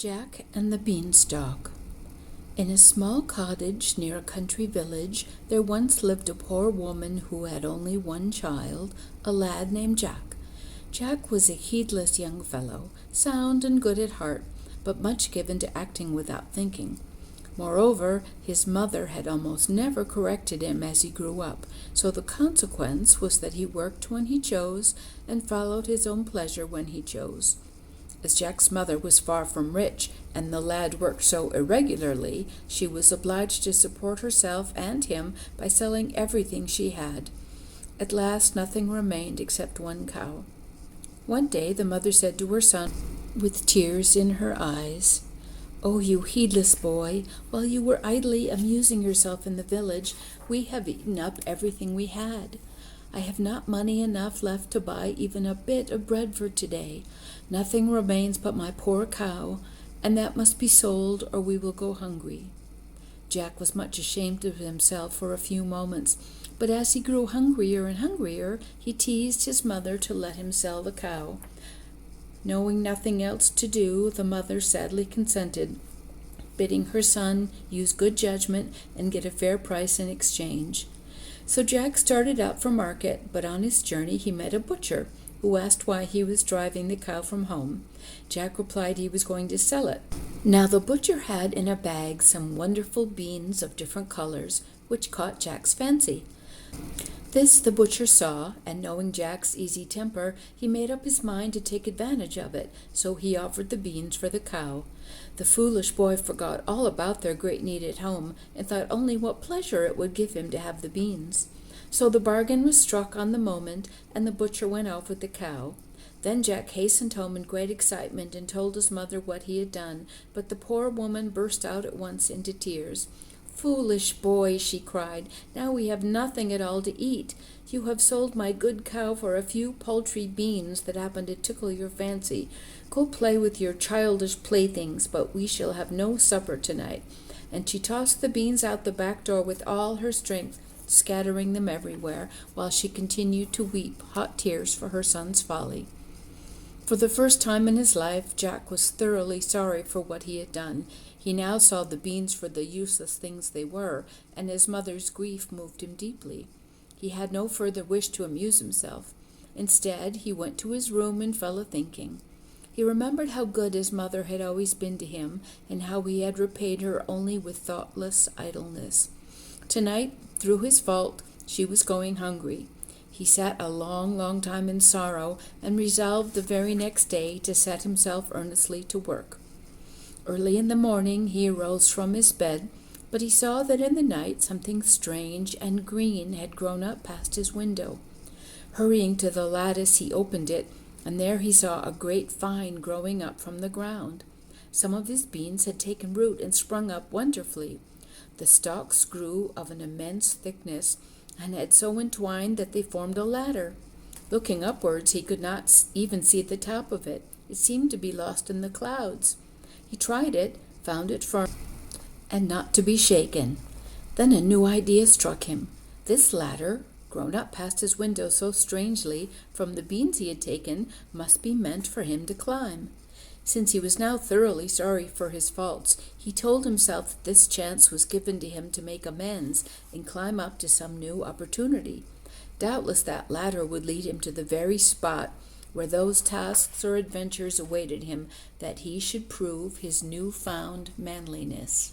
Jack and the Beanstalk. In a small cottage near a country village, there once lived a poor woman who had only one child, a lad named Jack. Jack was a heedless young fellow, sound and good at heart, but much given to acting without thinking. Moreover, his mother had almost never corrected him as he grew up, so the consequence was that he worked when he chose and followed his own pleasure when he chose. As Jack's mother was far from rich, and the lad worked so irregularly, she was obliged to support herself and him by selling everything she had. At last nothing remained except one cow. One day the mother said to her son, with tears in her eyes, "Oh, you heedless boy, while you were idly amusing yourself in the village, we have eaten up everything we had. I have not money enough left to buy even a bit of bread for today. Nothing remains but my poor cow, and that must be sold or we will go hungry." Jack was much ashamed of himself for a few moments, but as he grew hungrier and hungrier, he teased his mother to let him sell the cow. Knowing nothing else to do, the mother sadly consented, bidding her son use good judgment and get a fair price in exchange. So Jack started out for market, but on his journey he met a butcher, who asked why he was driving the cow from home. Jack replied he was going to sell it. Now the butcher had in a bag some wonderful beans of different colors, which caught Jack's fancy. This the butcher saw, and knowing Jack's easy temper, he made up his mind to take advantage of it, so he offered the beans for the cow. The foolish boy forgot all about their great need at home, and thought only what pleasure it would give him to have the beans. So the bargain was struck on the moment, and the butcher went off with the cow. Then Jack hastened home in great excitement and told his mother what he had done, but the poor woman burst out at once into tears. "Foolish boy," she cried, "now we have nothing at all to eat. You have sold my good cow for a few paltry beans that happened to tickle your fancy. Go play with your childish playthings, but we shall have no supper tonight." And she tossed the beans out the back door with all her strength, scattering them everywhere, while she continued to weep hot tears for her son's folly. For the first time in his life, Jack was thoroughly sorry for what he had done. He now saw the beans for the useless things they were, and his mother's grief moved him deeply. He had no further wish to amuse himself. Instead, he went to his room and fell a-thinking. He remembered how good his mother had always been to him, and how he had repaid her only with thoughtless idleness. Tonight, through his fault, she was going hungry. He sat a long, long time in sorrow, and resolved the very next day to set himself earnestly to work. Early in the morning he arose from his bed, but he saw that in the night something strange and green had grown up past his window. Hurrying to the lattice, he opened it, and there he saw a great vine growing up from the ground. Some of his beans had taken root and sprung up wonderfully. The stalks grew of an immense thickness, and had so entwined that they formed a ladder. Looking upwards, he could not even see the top of it. It seemed to be lost in the clouds. He tried it, found it firm, and not to be shaken. Then a new idea struck him. This ladder, grown up past his window so strangely from the beans he had taken, must be meant for him to climb. Since he was now thoroughly sorry for his faults, he told himself that this chance was given to him to make amends and climb up to some new opportunity. Doubtless that ladder would lead him to the very spot where those tasks or adventures awaited him that he should prove his new-found manliness.